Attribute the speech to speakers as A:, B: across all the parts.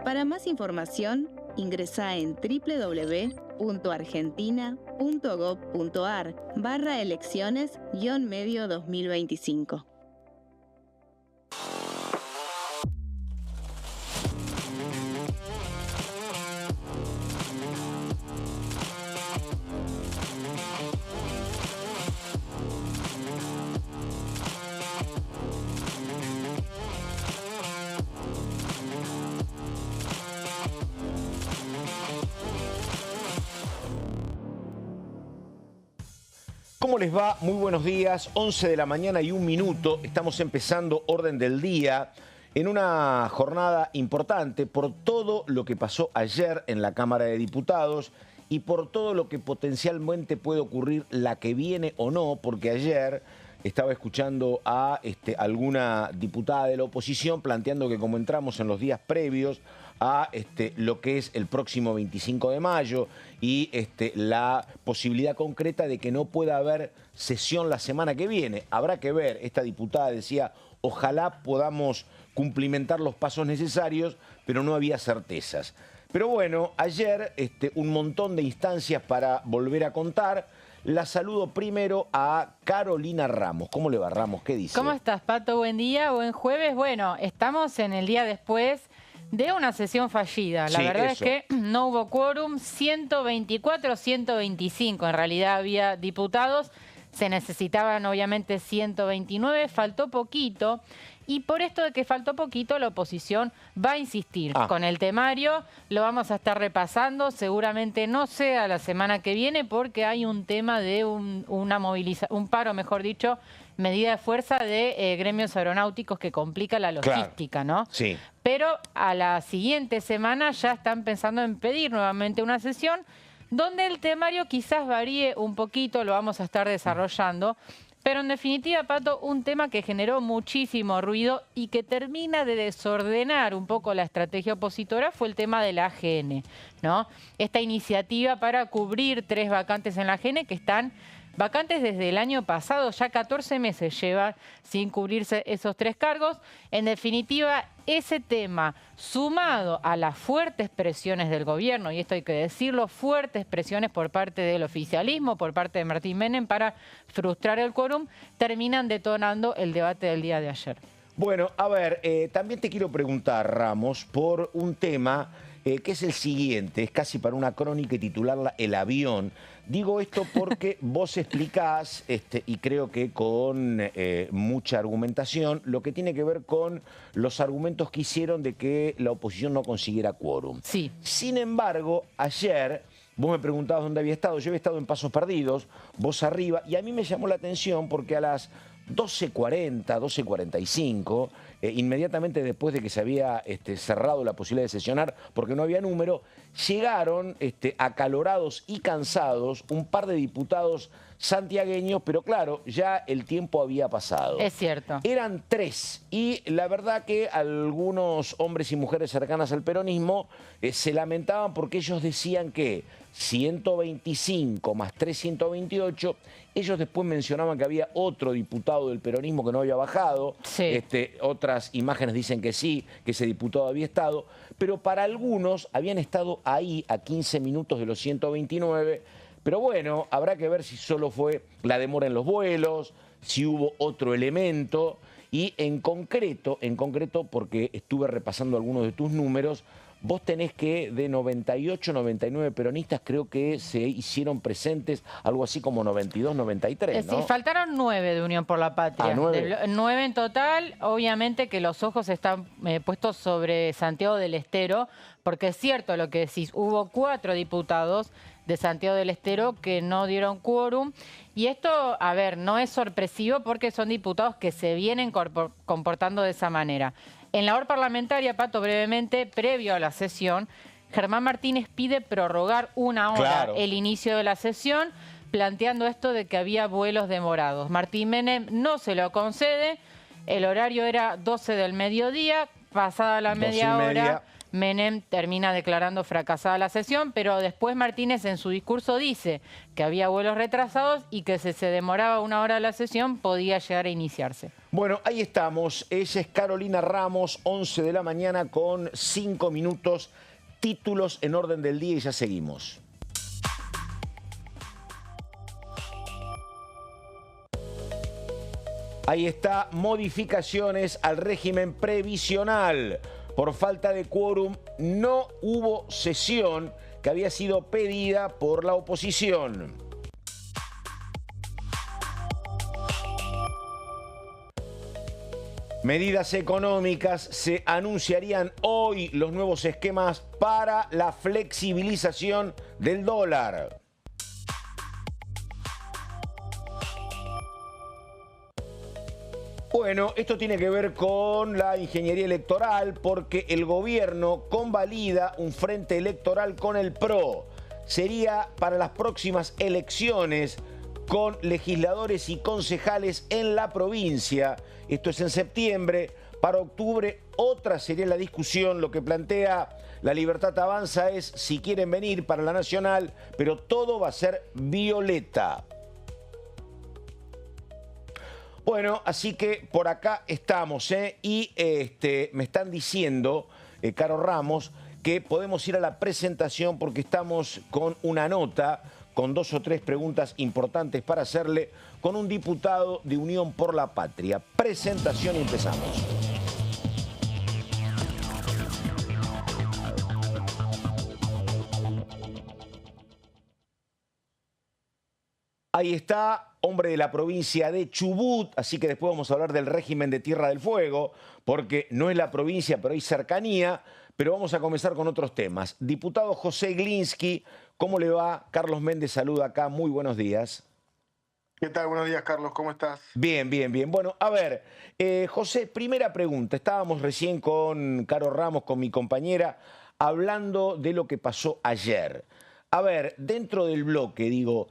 A: Para más información, ingresá en www.argentina.gov.ar/elecciones-medio 2025.
B: ¿Cómo les va? Muy buenos días, 11 de la mañana y 1 minuto. Estamos empezando Orden del Día en una jornada importante por todo lo que pasó ayer en la Cámara de Diputados y por todo lo que potencialmente puede ocurrir la que viene o no, porque ayer estaba escuchando a alguna diputada de la oposición planteando que como entramos en los días previos a lo que es el próximo 25 de mayo y la posibilidad concreta de que no pueda haber sesión la semana que viene. Habrá que ver, esta diputada decía, ojalá podamos cumplimentar los pasos necesarios, pero no había certezas. Pero bueno, ayer un montón de instancias para volver a contar. La saludo primero a Carolina Ramos. ¿Cómo le va, Ramos? ¿Qué dice?
C: ¿Cómo estás, Pato? Buen día, buen jueves. Bueno, estamos en el día después de una sesión fallida. La verdad es que no hubo quórum, 124, 125. En realidad había diputados, se necesitaban obviamente 129, faltó poquito. Y por esto de que faltó poquito, la oposición va a insistir con el temario. Lo vamos a estar repasando, seguramente no sea la semana que viene, porque hay un tema de un paro, mejor dicho, medida de fuerza de gremios aeronáuticos que complica la logística, ¿no?
B: Sí.
C: Pero a la siguiente semana ya están pensando en pedir nuevamente una sesión donde el temario quizás varíe un poquito, lo vamos a estar desarrollando. Pero en definitiva, Pato, un tema que generó muchísimo ruido y que termina de desordenar un poco la estrategia opositora fue el tema de la AGN, ¿no? Esta iniciativa para cubrir 3 vacantes en la AGN que están vacantes desde el año pasado, ya 14 meses lleva sin cubrirse esos 3 cargos. En definitiva, ese tema, sumado a las fuertes presiones del gobierno, y esto hay que decirlo, fuertes presiones por parte del oficialismo, por parte de Martín Menem para frustrar el quórum, terminan detonando el debate del día de ayer.
B: Bueno, a ver, también te quiero preguntar, Ramos, por un tema que es el siguiente, es casi para una crónica y titularla El avión. Digo esto porque vos explicás, y creo que con mucha argumentación, lo que tiene que ver con los argumentos que hicieron de que la oposición no consiguiera quórum.
C: Sí.
B: Sin embargo, ayer vos me preguntabas dónde había estado. Yo había estado en Pasos Perdidos, vos arriba, y a mí me llamó la atención porque a las 12:40, 12:45, inmediatamente después de que se había cerrado la posibilidad de sesionar porque no había número, llegaron acalorados y cansados un par de diputados santiagueños, pero claro, ya el tiempo había pasado.
C: Es cierto.
B: Eran 3 y la verdad que algunos hombres y mujeres cercanas al peronismo se lamentaban porque ellos decían que 125 más 328, ellos después mencionaban que había otro diputado del peronismo que no había bajado, otras imágenes dicen que sí, que ese diputado había estado, pero para algunos habían estado ahí a 15 minutos de los 129, pero bueno, habrá que ver si solo fue la demora en los vuelos, si hubo otro elemento, y en concreto, porque estuve repasando algunos de tus números, vos tenés que de 98, 99 peronistas creo que se hicieron presentes, algo así como 92, 93, ¿no?
C: Sí, faltaron 9 de Unión por la Patria. 9 en total. Obviamente que los ojos están puestos sobre Santiago del Estero, porque es cierto lo que decís, hubo 4 diputados de Santiago del Estero que no dieron quórum. Y esto, a ver, no es sorpresivo porque son diputados que se vienen comportando de esa manera. En la hora parlamentaria, Pato, brevemente, previo a la sesión, Germán Martínez pide prorrogar 1 hora el inicio de la sesión, planteando esto de que había vuelos demorados. Martín Menem no se lo concede, el horario era 12 del mediodía, pasada la
B: 12:30.
C: media hora, Menem termina declarando fracasada la sesión, pero después Martínez en su discurso dice que había vuelos retrasados y que si se demoraba 1 hora la sesión podía llegar a iniciarse.
B: Bueno, ahí estamos. Ella es Carolina Ramos, 11 de la mañana con 5 minutos. Títulos en orden del día y ya seguimos. Ahí está, modificaciones al régimen previsional. Por falta de quórum no hubo sesión que había sido pedida por la oposición. Medidas económicas, se anunciarían hoy los nuevos esquemas para la flexibilización del dólar. Bueno, esto tiene que ver con la ingeniería electoral porque el gobierno convalida un frente electoral con el PRO. Sería para las próximas elecciones con legisladores y concejales en la provincia. Esto es en septiembre. Para octubre otra sería la discusión. Lo que plantea La Libertad Avanza es si quieren venir para la nacional, pero todo va a ser violeta. Bueno, así que por acá estamos, y me están diciendo, Caro Ramos, que podemos ir a la presentación porque estamos con una nota, con 2 o 3 preguntas importantes para hacerle, con un diputado de Unión por la Patria. Presentación y empezamos. Ahí está, hombre de la provincia de Chubut, así que después vamos a hablar del régimen de Tierra del Fuego, porque no es la provincia, pero hay cercanía, pero vamos a comenzar con otros temas. Diputado José Glinsky, ¿cómo le va? Carlos Méndez saluda acá, muy buenos días.
D: ¿Qué tal? Buenos días, Carlos, ¿cómo estás?
B: Bien, bien, bien. Bueno, a ver, José, primera pregunta. Estábamos recién con Caro Ramos, con mi compañera, hablando de lo que pasó ayer. A ver, dentro del bloque, digo,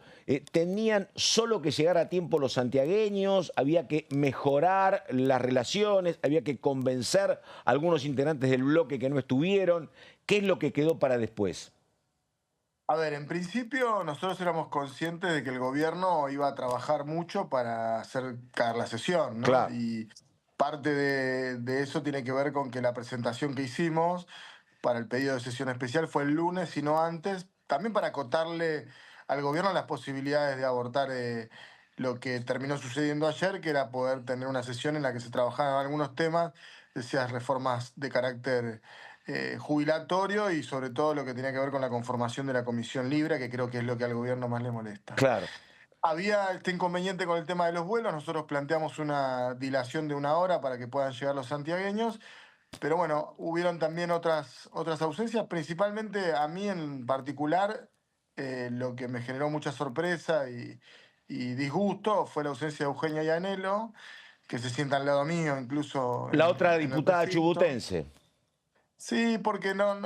B: ¿tenían solo que llegar a tiempo los santiagueños? ¿Había que mejorar las relaciones? ¿Había que convencer a algunos integrantes del bloque que no estuvieron? ¿Qué es lo que quedó para después?
D: A ver, en principio nosotros éramos conscientes de que el gobierno iba a trabajar mucho para hacer caer la sesión, ¿no?
B: Claro.
D: Y parte de eso tiene que ver con que la presentación que hicimos para el pedido de sesión especial fue el lunes y no antes, también para acotarle al gobierno las posibilidades de abortar lo que terminó sucediendo ayer, que era poder tener una sesión en la que se trabajaran algunos temas, esas reformas de carácter jubilatorio y sobre todo lo que tenía que ver con la conformación de la Comisión Libre, que creo que es lo que al gobierno más le molesta.
B: Claro.
D: Había este inconveniente con el tema de los vuelos, nosotros planteamos una dilación de 1 hora para que puedan llegar los santiagueños, pero bueno, hubieron también otras ausencias, principalmente a mí en particular, lo que me generó mucha sorpresa y disgusto fue la ausencia de Eugenia Llanelo, que se sienta al lado mío, incluso...
B: La
D: en-
B: otra
D: en el
B: diputada
D: recinto.
B: chubutense.
D: Sí, porque no,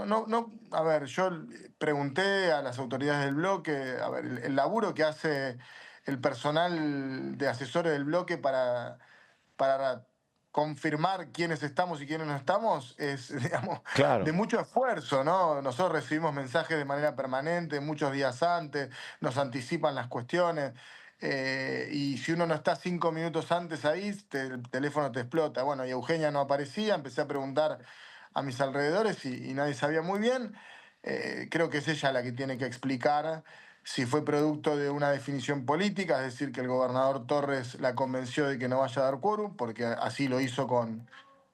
D: a ver, yo pregunté a las autoridades del bloque, a ver, el laburo que hace el personal de asesores del bloque para confirmar quiénes estamos y quiénes no estamos es, digamos,
B: Claro.
D: de mucho esfuerzo, ¿no? Nosotros recibimos mensajes de manera permanente, muchos días antes, nos anticipan las cuestiones. Y si uno no está 5 minutos antes ahí, el teléfono te explota. Bueno, y Eugenia no aparecía, empecé a preguntar a mis alrededores y nadie sabía muy bien. Creo que es ella la que tiene que explicar si fue producto de una definición política, es decir, que el gobernador Torres la convenció de que no vaya a dar quórum, porque así lo hizo con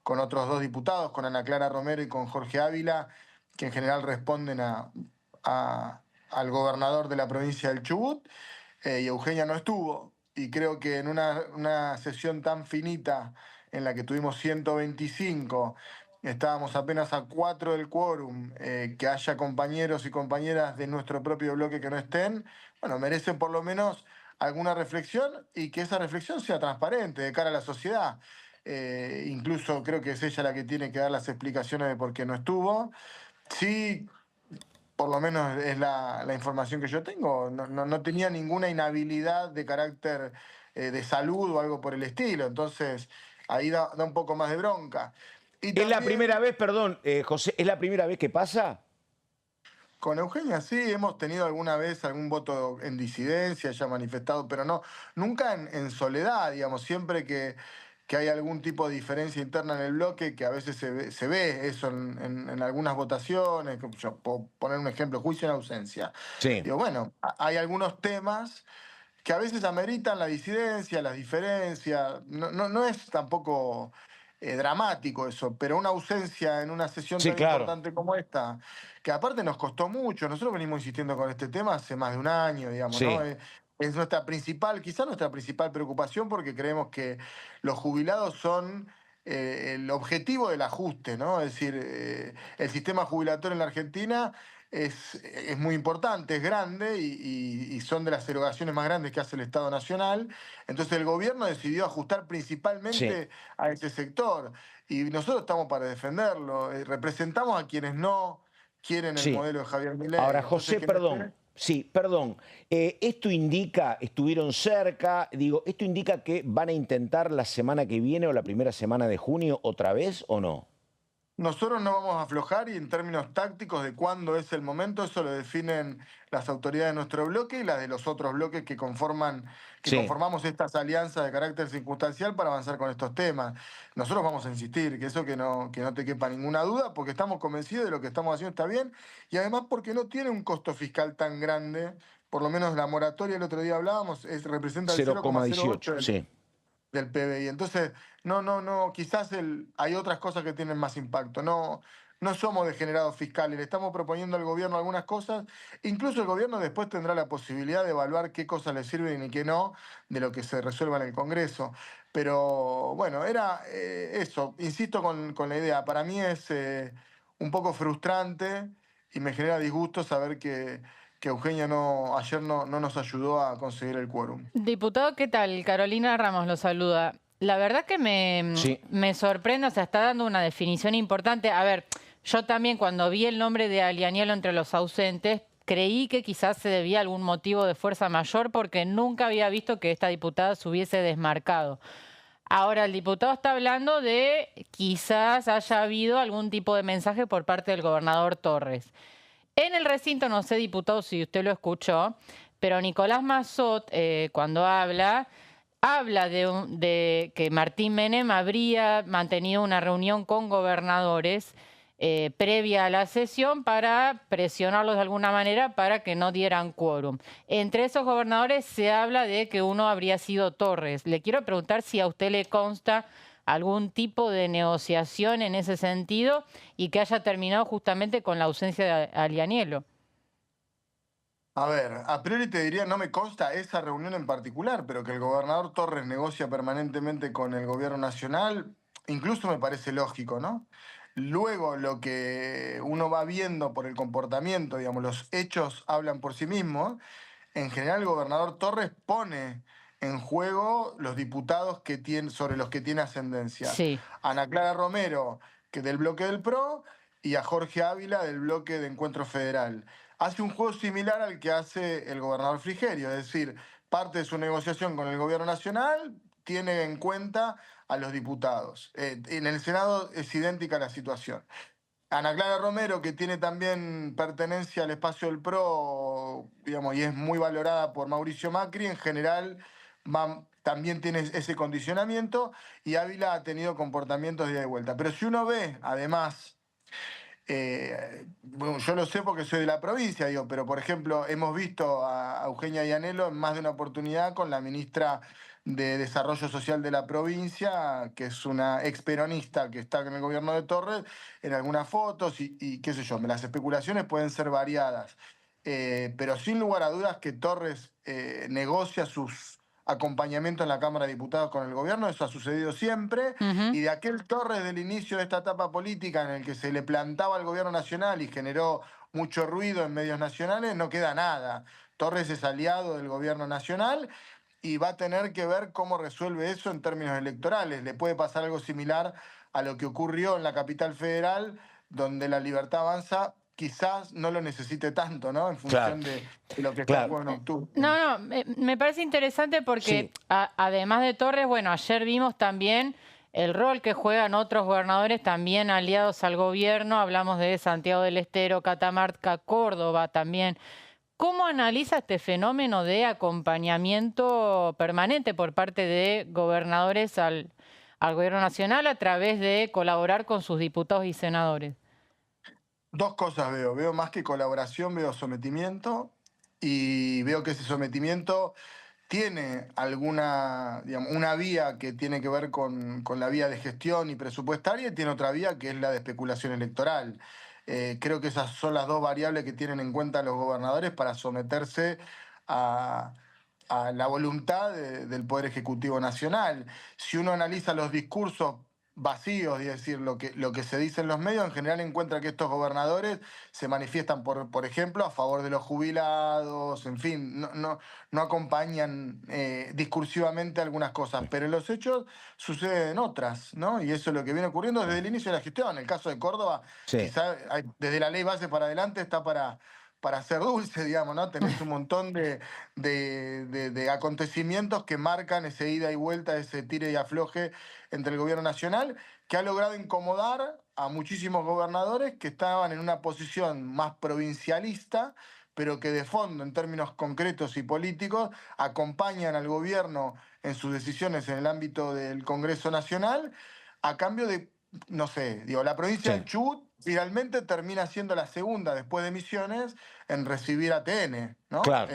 D: otros 2 diputados, con Ana Clara Romero y con Jorge Ávila, que en general responden al gobernador de la provincia del Chubut, y Eugenia no estuvo. Y creo que en una sesión tan finita en la que tuvimos 125, estábamos apenas a 4 del quórum, que haya compañeros y compañeras de nuestro propio bloque que no estén, bueno, merecen por lo menos alguna reflexión y que esa reflexión sea transparente de cara a la sociedad. Incluso creo que es ella la que tiene que dar las explicaciones de por qué no estuvo. Sí, por lo menos es la información que yo tengo, no tenía ninguna inhabilidad de carácter de salud o algo por el estilo, entonces ahí da un poco más de bronca. Y
B: ¿Es la
D: también
B: primera vez, perdón, José, es la primera vez que pasa?
D: con Eugenia sí, hemos tenido alguna vez algún voto en disidencia, ya manifestado, pero no, nunca en soledad, digamos, siempre que hay algún tipo de diferencia interna en el bloque, que a veces se ve eso en algunas votaciones, como yo puedo poner un ejemplo, juicio en ausencia.
B: Sí,
D: Digo, bueno, hay algunos temas que a veces ameritan la disidencia, las diferencias. No es tampoco dramático eso, pero una ausencia en una sesión
B: sí,
D: tan
B: claro.
D: importante como esta, que aparte nos costó mucho, nosotros venimos insistiendo con este tema hace más de un año, digamos, ¿no?
B: Sí,
D: Es nuestra principal, quizá nuestra principal preocupación porque creemos que los jubilados son el objetivo del ajuste, ¿no? Es decir, el sistema jubilatorio en la Argentina es muy importante, es grande y son de las erogaciones más grandes que hace el Estado Nacional. Entonces el gobierno decidió ajustar
B: sí,
D: principalmente a ese sector y nosotros estamos para defenderlo. Representamos a quienes no quieren el
B: sí.
D: modelo de Javier Milei.
B: Ahora,
D: Entonces,
B: José,
D: que no
B: perdón.
D: esté.
B: Sí, perdón. Esto indica, estuvieron cerca, digo, ¿esto indica que van a intentar la semana que viene o la primera semana de junio otra vez o no?
D: Nosotros no vamos a aflojar y en términos tácticos de cuándo es el momento, eso lo definen las autoridades de nuestro bloque y las de los otros bloques que
B: Sí,
D: conformamos estas alianzas de carácter circunstancial para avanzar con estos temas. Nosotros vamos a insistir, que no te quepa ninguna duda, porque estamos convencidos de lo que estamos haciendo está bien y además porque no tiene un costo fiscal tan grande. Por lo menos la moratoria, el otro día hablábamos, representa el
B: 0,18,
D: 0,08
B: sí.
D: del PBI. Entonces, no, quizás hay otras cosas que tienen más impacto. No somos degenerados fiscales, le estamos proponiendo al gobierno algunas cosas. Incluso el gobierno después tendrá la posibilidad de evaluar qué cosas le sirven y qué no de lo que se resuelva en el Congreso. Pero bueno, era eso. Insisto con la idea. Para mí es un poco frustrante y me genera disgusto saber que Eugenia ayer no nos ayudó a conseguir el quórum.
C: Diputado, ¿qué tal? Carolina Ramos lo saluda. La verdad que
B: Sí,
C: me sorprende, o sea, está dando una definición importante. A ver, yo también cuando vi el nombre de Alianielo entre los ausentes, creí que quizás se debía a algún motivo de fuerza mayor porque nunca había visto que esta diputada se hubiese desmarcado. Ahora, el diputado está hablando de quizás haya habido algún tipo de mensaje por parte del gobernador Torres. En el recinto, no sé, diputado, si usted lo escuchó, pero Nicolás Mazzot, cuando habla de que Martín Menem habría mantenido una reunión con gobernadores previa a la sesión para presionarlos de alguna manera para que no dieran quórum. Entre esos gobernadores se habla de que uno habría sido Torres. Le quiero preguntar si a usted le consta algún tipo de negociación en ese sentido y que haya terminado justamente con la ausencia de Alianielo.
D: A ver, a priori te diría, no me consta esa reunión en particular, pero que el gobernador Torres negocia permanentemente con el gobierno nacional, incluso me parece lógico, ¿no? Luego lo que uno va viendo por el comportamiento, digamos, los hechos hablan por sí mismos. En general, el gobernador Torres pone en juego los diputados sobre los que tiene ascendencia.
C: Sí.
D: A Ana Clara Romero, que del bloque del PRO, y a Jorge Ávila del bloque de Encuentro Federal. Hace un juego similar al que hace el gobernador Frigerio, es decir, parte de su negociación con el gobierno nacional tiene en cuenta a los diputados. En el Senado es idéntica la situación. Ana Clara Romero, que tiene también pertenencia al espacio del PRO, digamos, y es muy valorada por Mauricio Macri, en general también tiene ese condicionamiento, y Ávila ha tenido comportamientos de ida y vuelta. Pero si uno ve, además, bueno, yo lo sé porque soy de la provincia, digo, pero por ejemplo, hemos visto a Eugenia Iannello en más de una oportunidad con la ministra de Desarrollo Social de la provincia, que es una ex peronista que está en el gobierno de Torres, en algunas fotos y qué sé yo, las especulaciones pueden ser variadas. Pero sin lugar a dudas que Torres negocia sus acompañamientos en la Cámara de Diputados con el gobierno, eso ha sucedido siempre, y de aquel Torres del inicio de esta etapa política en el que se le plantaba al gobierno nacional y generó mucho ruido en medios nacionales, no queda nada. Torres es aliado del gobierno nacional y va a tener que ver cómo resuelve eso en términos electorales. Le puede pasar algo similar a lo que ocurrió en la capital federal, donde la Libertad Avanza quizás no lo necesite tanto, ¿no? En
B: claro,
D: función de lo que está
B: claro.
D: en juego en octubre.
C: No, me parece interesante porque
B: Sí.
C: además de Torres, bueno, ayer vimos también el rol que juegan otros gobernadores también aliados al gobierno. Hablamos de Santiago del Estero, Catamarca, Córdoba también. ¿Cómo analiza este fenómeno de acompañamiento permanente por parte de gobernadores al gobierno nacional a través de colaborar con sus diputados y senadores?
D: Dos cosas veo. Veo más que colaboración, veo sometimiento y veo que ese sometimiento tiene alguna, digamos, una vía que tiene que ver con la vía de gestión y presupuestaria y tiene otra vía que es la de especulación electoral. Creo que esas son las dos variables que tienen en cuenta los gobernadores para someterse a, a la voluntad del Poder Ejecutivo Nacional. Si uno analiza los discursos vacíos, es decir, lo que se dice en los medios, en general encuentra que estos gobernadores se manifiestan, por ejemplo, a favor de los jubilados, en fin, no acompañan discursivamente algunas cosas, pero en los hechos suceden otras, ¿no? Y eso es lo que viene ocurriendo desde el inicio de la gestión. El caso de Córdoba,
B: Sí.
D: quizá desde la ley base para adelante está para hacer dulce, digamos, ¿no? Tenés un montón de acontecimientos que marcan ese ida y vuelta, ese tire y afloje entre el gobierno nacional, que ha logrado incomodar a muchísimos gobernadores que estaban en una posición más provincialista, pero que de fondo, en términos concretos y políticos, acompañan al gobierno en sus decisiones en el ámbito del Congreso Nacional, a cambio de, no sé, digo, la provincia
B: Sí.
D: del Chubut finalmente termina siendo la segunda después de Misiones en recibir ATN, ¿no?
B: Claro.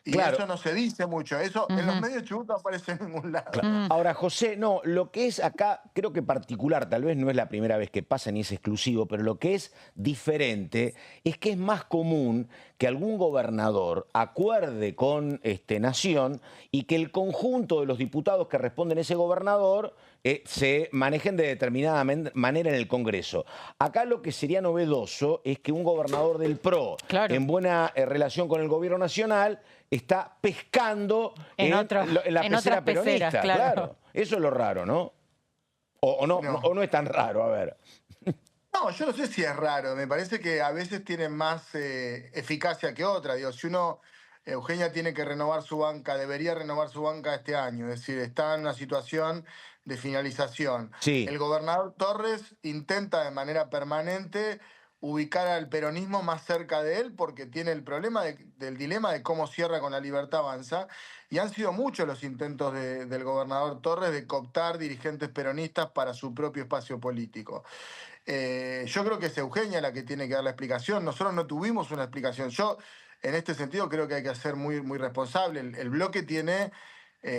D: Y
B: Claro.
D: eso no se dice mucho. Eso en los
C: Ujú.
D: medios de Chubut no aparece en ningún lado.
B: Ahora, José, no, lo que es acá, creo que particular, tal vez no es la primera vez que pasa ni es exclusivo, pero lo que es diferente es que es más común que algún gobernador acuerde con Nación y que el conjunto de los diputados que responden a ese gobernador se manejen de determinada manera en el Congreso. Acá lo que sería novedoso es que un gobernador del PRO,
C: Claro.
B: en buena relación con el gobierno nacional, está pescando
C: En
B: la
C: en
B: pecera
C: otras peceras,
B: peronista.
C: claro.
B: Eso es lo raro, ¿no? O no es tan raro, a ver.
D: No, yo no sé si es raro. Me parece que a veces tienen más eficacia que otra. Digo, si uno, Eugenia tiene que renovar su banca, debería renovar su banca este año. Es decir, está en una situación de finalización.
B: Sí.
D: El gobernador Torres intenta de manera permanente ubicar al peronismo más cerca de él porque tiene el problema del dilema de cómo cierra con la Libertad Avanza. Y han sido muchos los intentos del gobernador Torres de cooptar dirigentes peronistas para su propio espacio político. Yo creo que es Eugenia la que tiene que dar la explicación. Nosotros no tuvimos una explicación. Yo, en este sentido, creo que hay que ser muy, muy responsable. El bloque tiene,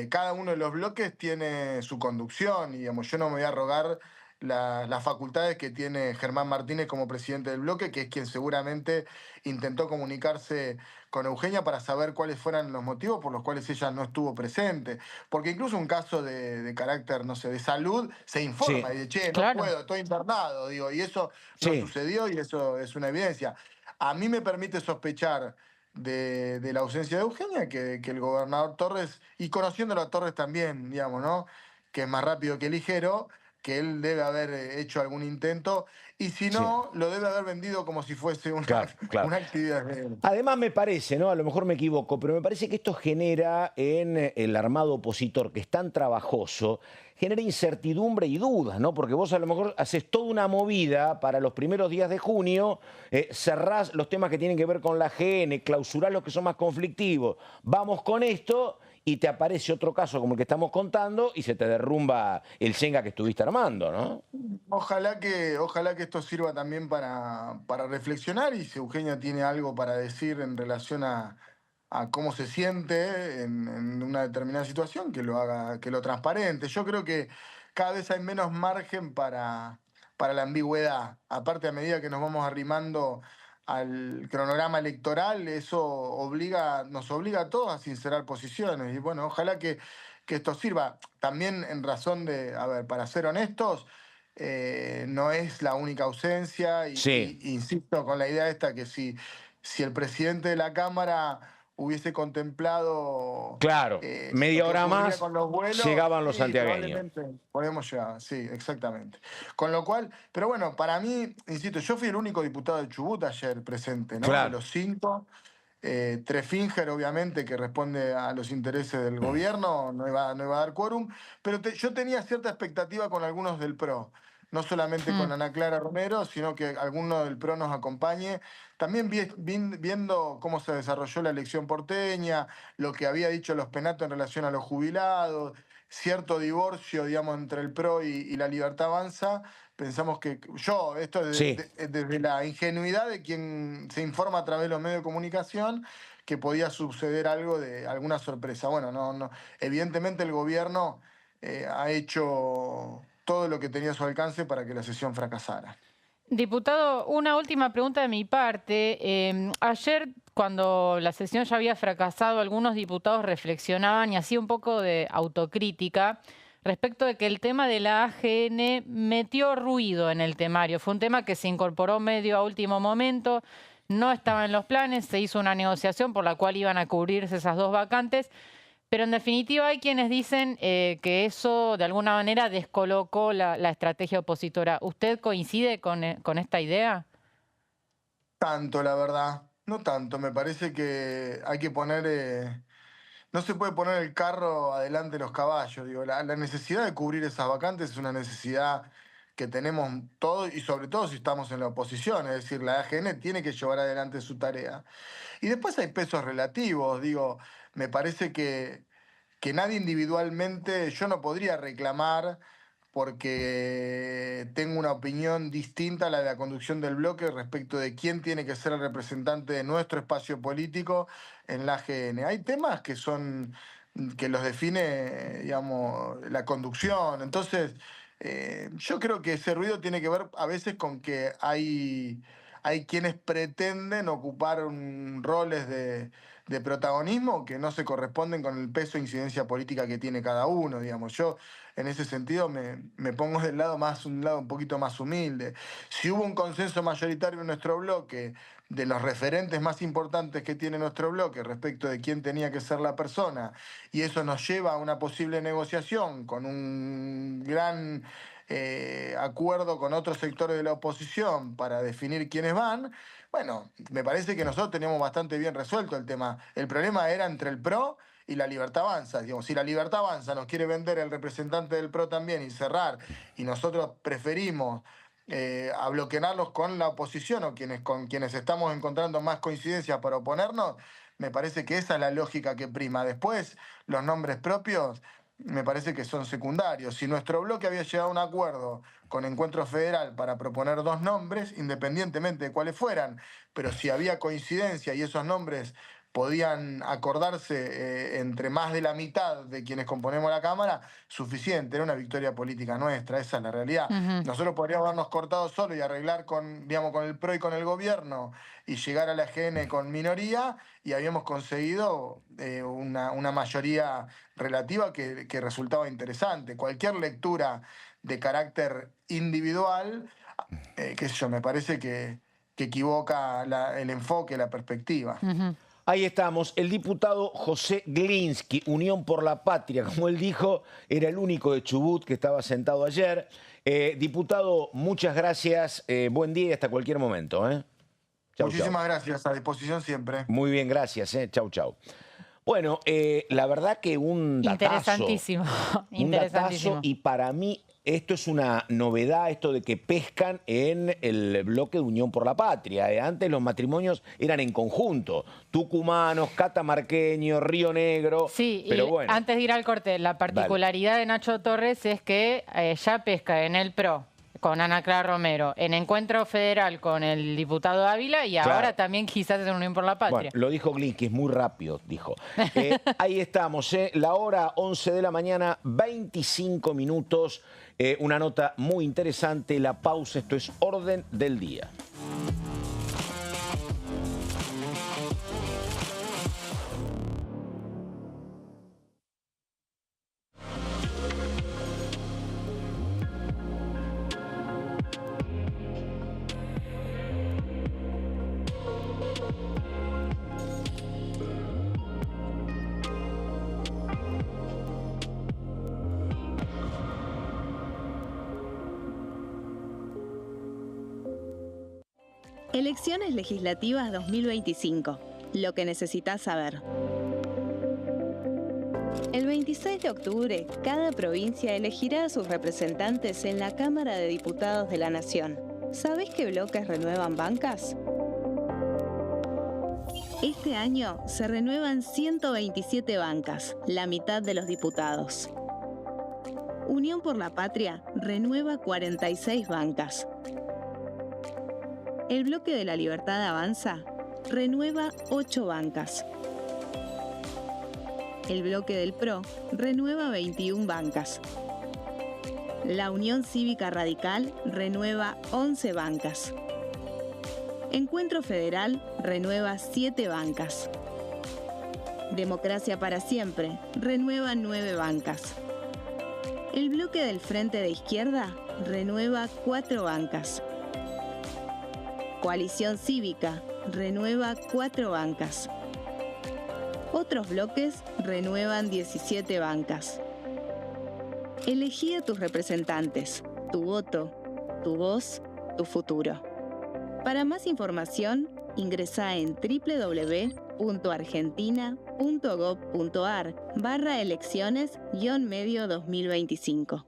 D: cada uno de los bloques tiene su conducción y digamos, yo no me voy a rogar las facultades que tiene Germán Martínez como presidente del bloque, que es quien seguramente intentó comunicarse con Eugenia para saber cuáles fueran los motivos por los cuales ella no estuvo presente. Porque incluso un caso de carácter, no sé, de salud, se informa
B: Sí.
D: y dice, che, no
C: Claro.
D: puedo, estoy internado, digo, y eso no
B: Sí.
D: sucedió y eso es una evidencia. A mí me permite sospechar de la ausencia de Eugenia que el gobernador Torres, y conociéndolo a Torres también, digamos, ¿no? Que es más rápido que ligero, que él debe haber hecho algún intento, y si no, lo debe haber vendido como si fuese una,
B: Claro.
D: una actividad de él.
B: Además me parece, ¿no? A lo mejor me equivoco, pero me parece que esto genera en el armado opositor, que es tan trabajoso, genera incertidumbre y dudas, ¿no? Porque vos a lo mejor haces toda una movida para los primeros días de junio, cerrás los temas que tienen que ver con la AGN, clausurás los que son más conflictivos, vamos con esto y te aparece otro caso como el que estamos contando y se te derrumba el Shenga que estuviste armando, ¿no?
D: Ojalá que esto sirva también para reflexionar y si Eugenia tiene algo para decir en relación a cómo se siente en una determinada situación, que lo haga, que lo transparente. Yo creo que cada vez hay menos margen para la ambigüedad. Aparte, a medida que nos vamos arrimando al cronograma electoral, eso nos obliga a todos a sincerar posiciones. Y bueno, ojalá que esto sirva. También en razón de, a ver, para ser honestos, no es la única ausencia
B: Sí.
D: y insisto con la idea esta que si el presidente de la Cámara hubiese contemplado
B: Claro, media
D: lo que
B: hora
D: ocurría
B: más
D: con los vuelos,
B: llegaban los
D: sí,
B: santiagueños.
D: probablemente podemos llegar, sí, exactamente. Con lo cual, pero bueno, para mí, insisto, yo fui el único diputado de Chubut ayer presente, ¿no?
B: Claro.
D: De los 5. Trefinger, obviamente, que responde a los intereses del gobierno, no iba a dar quórum, pero yo tenía cierta expectativa con algunos del PRO. No solamente con Ana Clara Romero, sino que alguno del PRO nos acompañe. También viendo cómo se desarrolló la elección porteña, lo que había dicho los Penato en relación a los jubilados, cierto divorcio, digamos, entre el PRO y la Libertad Avanza, pensamos que esto desde la ingenuidad de quien se informa a través de los medios de comunicación, que podía suceder algo de alguna sorpresa. Bueno, no. Evidentemente el gobierno ha hecho todo lo que tenía a su alcance para que la sesión fracasara.
C: Diputado, una última pregunta de mi parte. Ayer, cuando la sesión ya había fracasado, algunos diputados reflexionaban y hacía un poco de autocrítica respecto de que el tema de la AGN metió ruido en el temario. Fue un tema que se incorporó medio a último momento, no estaba en los planes, se hizo una negociación por la cual iban a cubrirse esas dos vacantes. Pero en definitiva hay quienes dicen que eso de alguna manera descolocó la estrategia opositora. ¿Usted coincide con esta idea?
D: Tanto, la verdad. No tanto. Me parece que hay que poner... no se puede poner el carro adelante de los caballos. Digo, la necesidad de cubrir esas vacantes es una necesidad que tenemos todos y sobre todo si estamos en la oposición. Es decir, la AGN tiene que llevar adelante su tarea. Y después hay pesos relativos. Digo, me parece que nadie individualmente, yo no podría reclamar porque tengo una opinión distinta a la de la conducción del bloque respecto de quién tiene que ser el representante de nuestro espacio político en la AGN. Hay temas que los define, digamos, la conducción. Entonces, yo creo que ese ruido tiene que ver a veces con que hay quienes pretenden ocupar roles de protagonismo que no se corresponden con el peso e incidencia política que tiene cada uno, digamos. Yo, en ese sentido, me pongo un lado un poquito más humilde. Si hubo un consenso mayoritario en nuestro bloque de los referentes más importantes que tiene nuestro bloque respecto de quién tenía que ser la persona, y eso nos lleva a una posible negociación con un gran acuerdo con otros sectores de la oposición para definir quiénes van, bueno, me parece que nosotros teníamos bastante bien resuelto el tema. El problema era entre el PRO y la Libertad Avanza. Digamos, si la Libertad Avanza nos quiere vender el representante del PRO también y cerrar, y nosotros preferimos abloquenarlos con la oposición o con quienes estamos encontrando más coincidencias para oponernos, me parece que esa es la lógica que prima. Después, los nombres propios me parece que son secundarios. Si nuestro bloque había llegado a un acuerdo con Encuentro Federal para proponer dos nombres, independientemente de cuáles fueran, pero si había coincidencia y esos nombres podían acordarse entre más de la mitad de quienes componemos la Cámara, suficiente, era una victoria política nuestra, esa es la realidad. Nosotros podríamos habernos cortado solo y arreglar con el PRO y con el gobierno y llegar a la AGN con minoría, y habíamos conseguido una mayoría relativa que resultaba interesante. Cualquier lectura de carácter individual, qué sé yo, me parece que equivoca el enfoque, la perspectiva.
B: Ahí estamos, el diputado José Glinsky, Unión por la Patria, como él dijo, era el único de Chubut que estaba sentado ayer. Diputado, muchas gracias, buen día y hasta cualquier momento.
D: Muchísimas gracias, a disposición siempre.
B: Muy bien, gracias, chau, chau. Bueno, la verdad que un datazo.
C: Interesantísimo.
B: Un datazo, y para mí esto es una novedad, esto de que pescan en el bloque de Unión por la Patria. Antes los matrimonios eran en conjunto, tucumanos, catamarqueños, Río Negro.
C: Sí,
B: pero
C: y
B: bueno.
C: antes de ir al corte, la particularidad de Nacho Torres es que ya pesca en el PRO con Ana Clara Romero, en Encuentro Federal con el diputado Ávila y ahora también quizás en Unión por la Patria.
B: Bueno, lo dijo Glinsky, es muy rápido, dijo. Ahí estamos, la hora 11 de la mañana, 25 minutos. Una nota muy interesante, la pausa, esto es Orden del Día.
A: Elecciones legislativas 2025. lo que necesitas saber. El 26 de octubre, cada provincia elegirá a sus representantes en la Cámara de Diputados de la Nación. ¿Sabés qué bloques renuevan bancas? Este año se renuevan 127 bancas, la mitad de los diputados. Unión por la Patria renueva 46 bancas. El Bloque de la Libertad Avanza renueva 8 bancas. El Bloque del PRO renueva 21 bancas. La Unión Cívica Radical renueva 11 bancas. Encuentro Federal renueva 7 bancas. Democracia para Siempre renueva 9 bancas. El Bloque del Frente de Izquierda renueva 4 bancas. Coalición Cívica renueva 4 bancas. Otros bloques renuevan 17 bancas. Elegí a tus representantes, tu voto, tu voz, tu futuro. Para más información, ingresá en www.argentina.gov.ar/elecciones-medio 2025.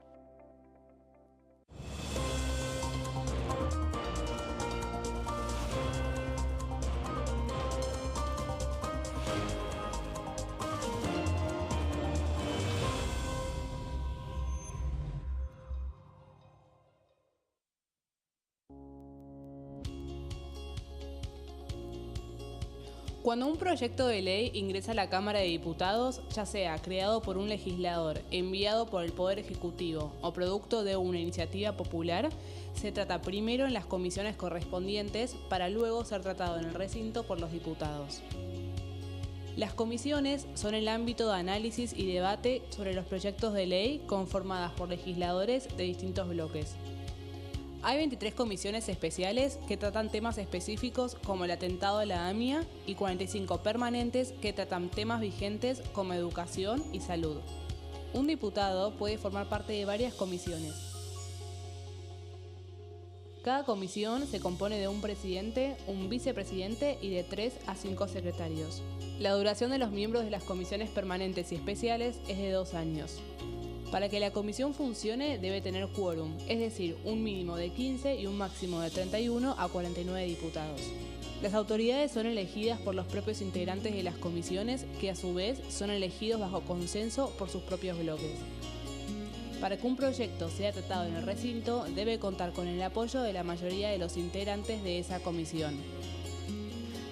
E: Cuando un proyecto de ley ingresa a la Cámara de Diputados, ya sea creado por un legislador, enviado por el Poder Ejecutivo o producto de una iniciativa popular, se trata primero en las comisiones correspondientes para luego ser tratado en el recinto por los diputados. Las comisiones son el ámbito de análisis y debate sobre los proyectos de ley conformadas por legisladores de distintos bloques. Hay 23 comisiones especiales que tratan temas específicos como el atentado a la AMIA y 45 permanentes que tratan temas vigentes como educación y salud. Un diputado puede formar parte de varias comisiones. Cada comisión se compone de un presidente, un vicepresidente y de 3 a 5 secretarios. La duración de los miembros de las comisiones permanentes y especiales es de 2 años. Para que la comisión funcione debe tener quórum, es decir, un mínimo de 15 y un máximo de 31 a 49 diputados. Las autoridades son elegidas por los propios integrantes de las comisiones, que a su vez son elegidos bajo consenso por sus propios bloques. Para que un proyecto sea tratado en el recinto, debe contar con el apoyo de la mayoría de los integrantes de esa comisión.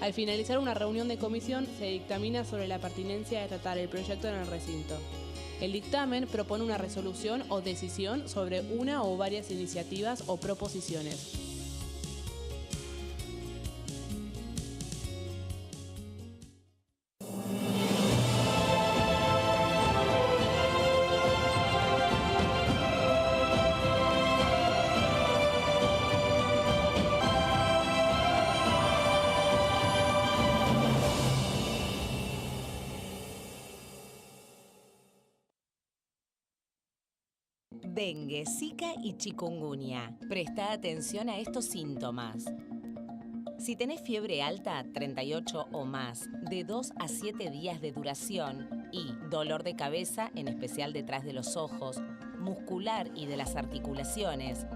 E: Al finalizar una reunión de comisión, se dictamina sobre la pertinencia de tratar el proyecto en el recinto. El dictamen propone una resolución o decisión sobre una o varias iniciativas o proposiciones.
F: Dengue, Zika y chikungunya. Presta atención a estos síntomas. Si tenés fiebre alta, 38 o más, de 2 a 7 días de duración y dolor de cabeza, en especial detrás de los ojos, muscular y de las articulaciones,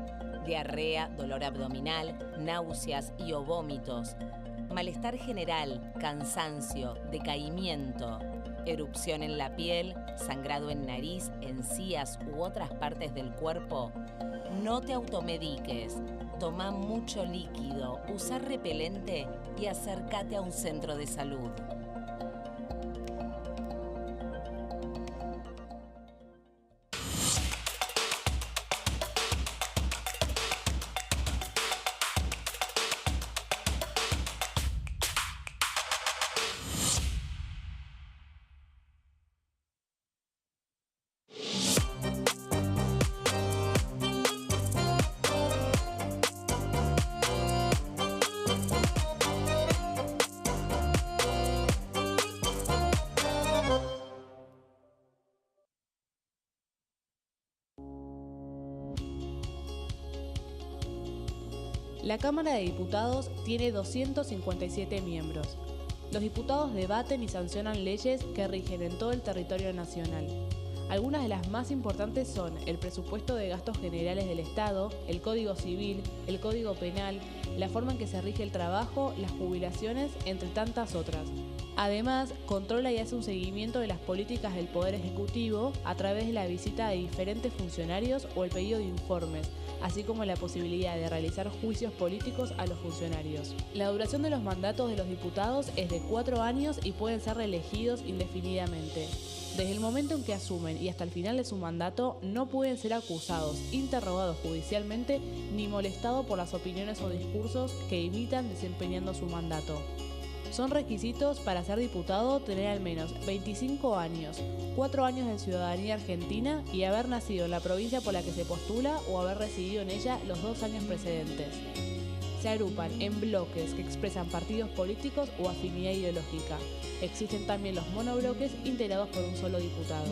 F: diarrea, dolor abdominal, náuseas y o vómitos, malestar general, cansancio, decaimiento, erupción en la piel, sangrado en nariz, encías u otras partes del cuerpo, no te automediques. Toma mucho líquido, usa repelente y acércate a un centro de salud.
E: La Cámara de Diputados tiene 257 miembros. Los diputados debaten y sancionan leyes que rigen en todo el territorio nacional. Algunas de las más importantes son el presupuesto de gastos generales del Estado, el Código Civil, el Código Penal, la forma en que se rige el trabajo, las jubilaciones, entre tantas otras. Además, controla y hace un seguimiento de las políticas del Poder Ejecutivo a través de la visita de diferentes funcionarios o el pedido de informes, así como la posibilidad de realizar juicios políticos a los funcionarios. La duración de los mandatos de los diputados es de 4 años y pueden ser reelegidos indefinidamente. Desde el momento en que asumen y hasta el final de su mandato, no pueden ser acusados, interrogados judicialmente, ni molestados por las opiniones o discursos que imitan desempeñando su mandato. Son requisitos para ser diputado tener al menos 25 años, 4 años de ciudadanía argentina y haber nacido en la provincia por la que se postula o haber residido en ella los 2 años precedentes. Se agrupan en bloques que expresan partidos políticos o afinidad ideológica. Existen también los monobloques integrados por un solo diputado.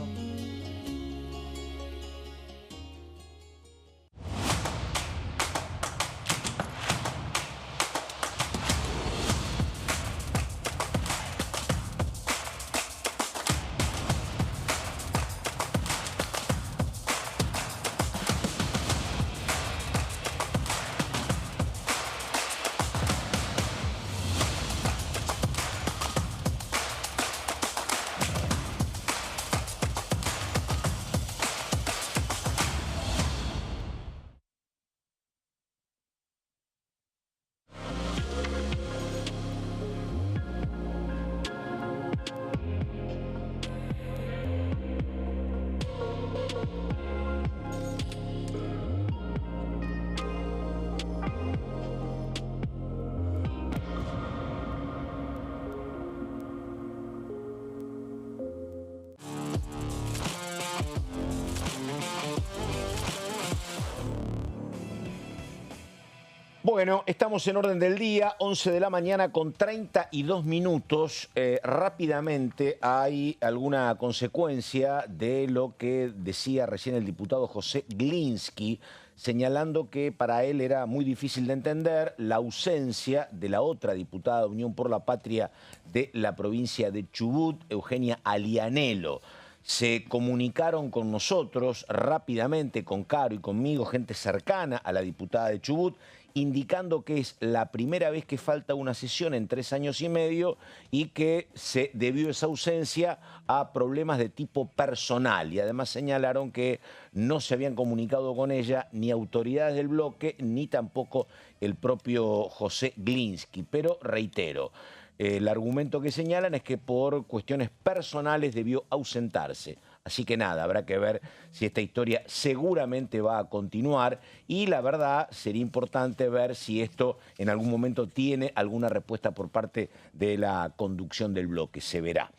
B: Bueno, estamos en orden del día, 11 de la mañana con 32 minutos. Rápidamente, ¿hay alguna consecuencia de lo que decía recién el diputado José Glinsky, señalando que para él era muy difícil de entender la ausencia de la otra diputada de Unión por la Patria de la provincia de Chubut, Eugenia Alianelo? Se comunicaron con nosotros rápidamente, con Caro y conmigo, gente cercana a la diputada de Chubut, indicando que es la primera vez que falta una sesión en 3 años y medio y que se debió esa ausencia a problemas de tipo personal. Y además señalaron que no se habían comunicado con ella ni autoridades del bloque ni tampoco el propio José Glinsky. Pero reitero, el argumento que señalan es que por cuestiones personales debió ausentarse. Así que nada, habrá que ver si esta historia seguramente va a continuar y la verdad sería importante ver si esto en algún momento tiene alguna respuesta por parte de la conducción del bloque, se verá.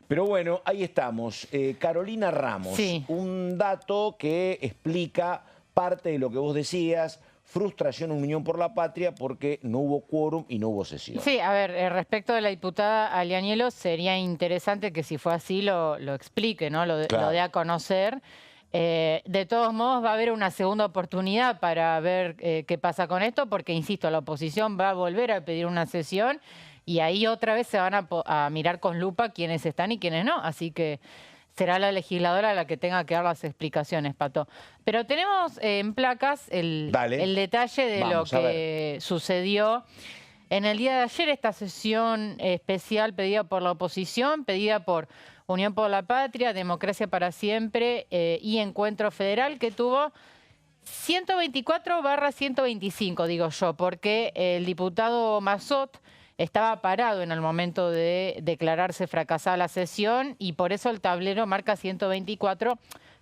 B: Pero bueno, ahí estamos. Carolina Ramos,
C: sí.
B: Un dato que explica parte de lo que vos decías, frustración en Unión por la Patria porque no hubo quórum y no hubo sesión.
C: Sí, a ver, respecto de la diputada Alianelo, sería interesante que si fue así lo explique, ¿no? Lo dé a conocer. De todos modos va a haber una segunda oportunidad para ver qué pasa con esto, porque, insisto, la oposición va a volver a pedir una sesión y ahí otra vez se van a mirar con lupa quiénes están y quiénes no. Así que será la legisladora la que tenga que dar las explicaciones, Pato. Pero tenemos en placas el detalle de lo que sucedió en el día de ayer, esta sesión especial pedida por la oposición, pedida por Unión por la Patria, Democracia para Siempre y Encuentro Federal, que tuvo 124/125, digo yo, porque el diputado Massot estaba parado en el momento de declararse fracasada la sesión y por eso el tablero marca 124,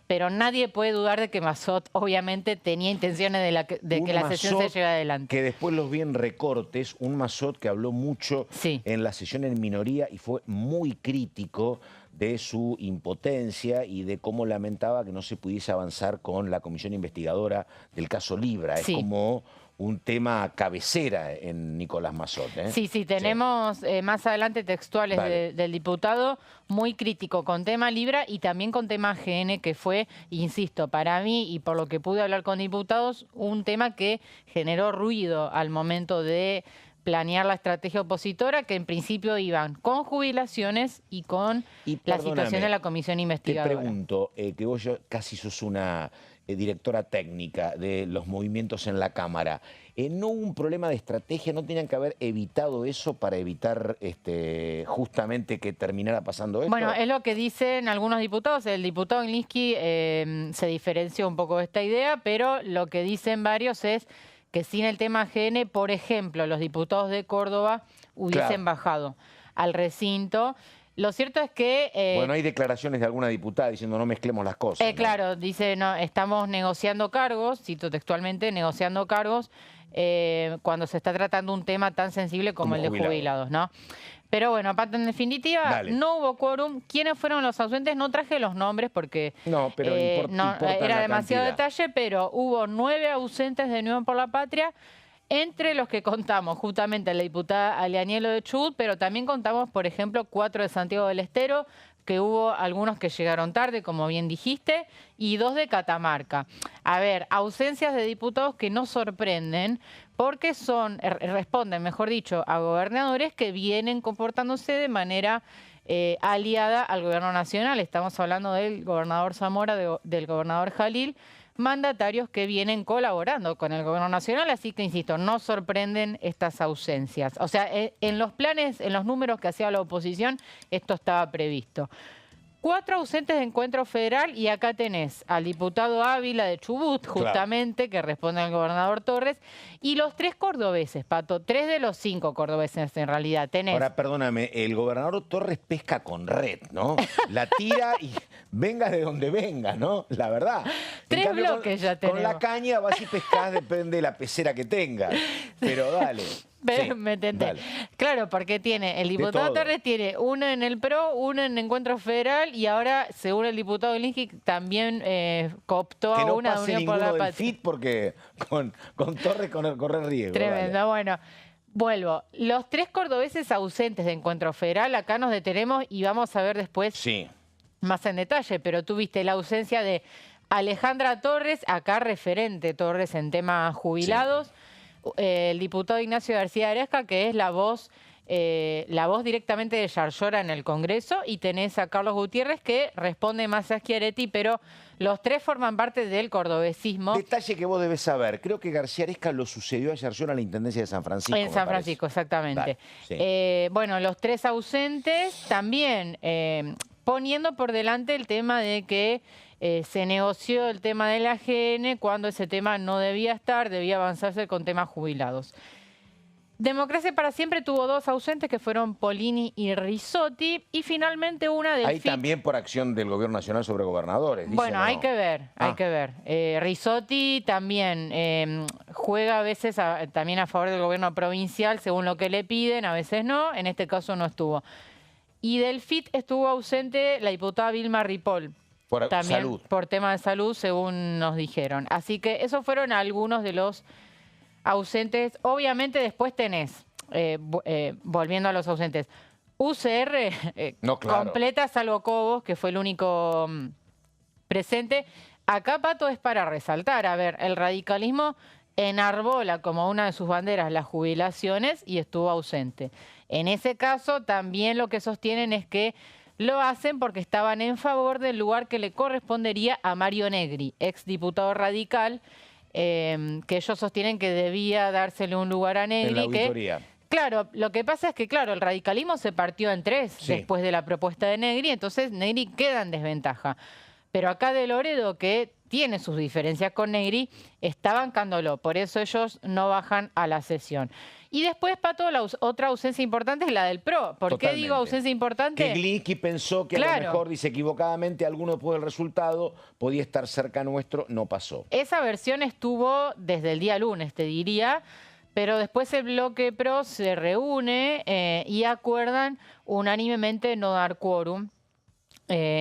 C: pero nadie puede dudar de que Massot obviamente tenía intenciones de que la sesión se lleve adelante.
B: Que después los vi en recortes, un Massot que habló mucho en la sesión en minoría y fue muy crítico de su impotencia y de cómo lamentaba que no se pudiese avanzar con la comisión investigadora del caso Libra. Es como un tema cabecera en Nicolás Massot.
C: Sí, tenemos más adelante textuales del diputado, muy crítico con tema Libra y también con tema GN, que fue, insisto, para mí y por lo que pude hablar con diputados, un tema que generó ruido al momento de planear la estrategia opositora, que en principio iban con jubilaciones y con la situación de la comisión investigadora.
B: Te pregunto, que vos casi sos una directora técnica de los movimientos en la Cámara. ¿No hubo un problema de estrategia? ¿No tenían que haber evitado eso para evitar justamente que terminara pasando esto?
C: Bueno, es lo que dicen algunos diputados. El diputado Gliński se diferenció un poco de esta idea, pero lo que dicen varios es que sin el tema AGN, por ejemplo, los diputados de Córdoba hubiesen bajado al recinto. Lo cierto es que...
B: bueno, hay declaraciones de alguna diputada diciendo no mezclemos las cosas. ¿no?
C: Claro, dice, no, estamos negociando cargos, cito textualmente, negociando cargos cuando se está tratando un tema tan sensible como el de jubilados, ¿no? Pero bueno, Pato, en definitiva, no hubo quórum. ¿Quiénes fueron los ausentes? No traje los nombres porque
B: pero
C: era demasiado detalle, pero hubo 9 ausentes de Unión por la Patria, entre los que contamos justamente la diputada Alianielo de Chubut, pero también contamos, por ejemplo, 4 de Santiago del Estero, que hubo algunos que llegaron tarde, como bien dijiste, y 2 de Catamarca. A ver, ausencias de diputados que no sorprenden, porque responden, mejor dicho, a gobernadores que vienen comportándose de manera aliada al gobierno nacional. Estamos hablando del gobernador Zamora, del gobernador Jalil, mandatarios que vienen colaborando con el gobierno nacional, así que, insisto, no sorprenden estas ausencias. O sea, en los planes, en los números que hacía la oposición, esto estaba previsto. 4 ausentes de Encuentro Federal y acá tenés al diputado Ávila de Chubut, justamente, que responde al gobernador Torres, y los 3 cordobeses, Pato, 3 de los 5 cordobeses en realidad tenés.
B: Ahora, perdóname, el gobernador Torres pesca con red, ¿no? La tira y venga de donde venga, ¿no? La verdad.
C: 3 bloques ya tenemos.
B: Con la caña vas y pescás, depende de la pecera que tengas. Pero dale.
C: Pero, ¿me entendés? Claro, porque tiene el diputado Torres tiene uno en el PRO, uno en Encuentro Federal y ahora, según el diputado Gliński, también cooptó a una de Unión por la Patria.
B: FIT porque con Torres corre riesgo.
C: Tremendo,
B: dale.
C: bueno. Vuelvo. Los 3 cordobeses ausentes de Encuentro Federal, acá nos detenemos y vamos a ver después más en detalle, pero tuviste la ausencia de Alejandra Torres, acá referente Torres en temas jubilados, el diputado Ignacio García Aresca, que es la voz directamente de Yarlora en el Congreso, y tenés a Carlos Gutiérrez, que responde más a Schiaretti, pero los 3 forman parte del cordobesismo.
B: Detalle que vos debes saber, creo que García Aresca lo sucedió a Yarlora en la Intendencia de San Francisco.
C: En San Francisco, exactamente. Bueno, los 3 ausentes también poniendo por delante el tema de que se negoció el tema del AGN cuando ese tema no debía estar, debía avanzarse con temas jubilados. Democracia para Siempre tuvo 2 ausentes que fueron Polini y Risotti, y finalmente una del
B: Ahí
C: FIT.
B: también por acción del gobierno nacional sobre gobernadores.
C: Bueno, hay que ver, hay que ver. Risotti también juega a veces también a favor del gobierno provincial, según lo que le piden, a veces no, en este caso no estuvo. Y del FIT estuvo ausente la diputada Vilma Ripoll. También salud. Por tema de salud, según nos dijeron. Así que esos fueron algunos de los ausentes. Obviamente después tenés, volviendo a los ausentes, UCR completa, salvo Cobos, que fue el único presente. Acá, Pato, es para resaltar, a ver, el radicalismo enarbola como una de sus banderas las jubilaciones y estuvo ausente. En ese caso, también lo que sostienen es que lo hacen porque estaban en favor del lugar que le correspondería a Mario Negri, exdiputado radical, que ellos sostienen que debía dársele un lugar a Negri.
B: En la auditoría.
C: Claro, lo que pasa es que, claro, el radicalismo se partió en 3 después de la propuesta de Negri, entonces Negri queda en desventaja. Pero acá de Loredo, que tiene sus diferencias con Negri, está bancándolo, por eso ellos no bajan a la sesión. Y después, Pato, la otra ausencia importante es la del PRO. ¿Por qué digo ausencia importante?
B: Que Gliński pensó que a lo mejor, dice equivocadamente, alguno después del resultado podía estar cerca nuestro, no pasó.
C: Esa versión estuvo desde el día lunes, te diría, pero después el bloque PRO se reúne y acuerdan unánimemente no dar quórum.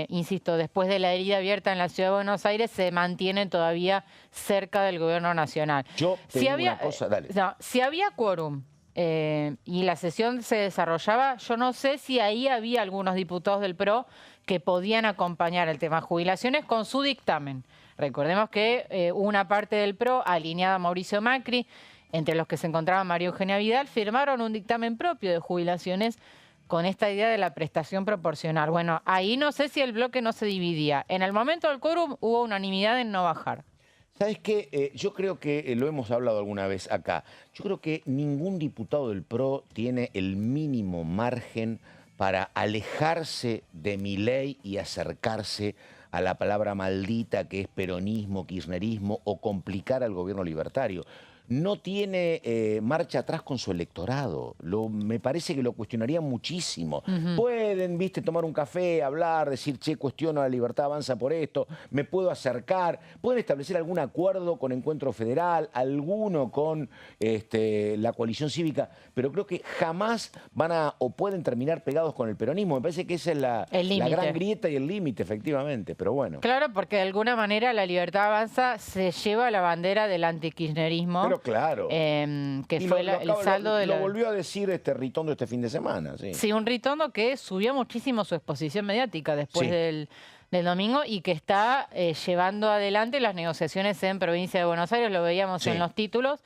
C: Insisto, después de la herida abierta en la Ciudad de Buenos Aires, se mantienen todavía cerca del gobierno nacional.
B: Yo tengo una cosa, dale.
C: Si había quórum y la sesión se desarrollaba, yo no sé si ahí había algunos diputados del PRO que podían acompañar el tema jubilaciones con su dictamen. Recordemos que una parte del PRO, alineada a Mauricio Macri, entre los que se encontraba María Eugenia Vidal, firmaron un dictamen propio de jubilaciones con esta idea de la prestación proporcional. Bueno, ahí no sé si el bloque no se dividía. En el momento del quórum hubo unanimidad en no bajar.
B: ¿Sabes qué? Yo creo que, lo hemos hablado alguna vez acá, yo creo que ningún diputado del PRO tiene el mínimo margen para alejarse de Milei y acercarse a la palabra maldita que es peronismo, kirchnerismo o complicar al gobierno libertario. No tiene marcha atrás con su electorado. Me parece que lo cuestionaría muchísimo. Pueden, viste, tomar un café, hablar, decir, che, cuestiono a la libertad, avanza por esto, me puedo acercar. Pueden establecer algún acuerdo con Encuentro Federal, alguno con la coalición cívica, pero creo que jamás van a o pueden terminar pegados con el peronismo. Me parece que esa es la gran grieta y el límite, efectivamente, pero bueno.
C: Claro, porque de alguna manera la Libertad Avanza se lleva la bandera del antikirchnerismo.
B: Pero claro.
C: Que fue el saldo de
B: lo volvió a decir Ritondo este fin de semana. Sí,
C: sí, un Ritondo que subió muchísimo su exposición mediática después del domingo y que está llevando adelante las negociaciones en Provincia de Buenos Aires, lo veíamos en los títulos,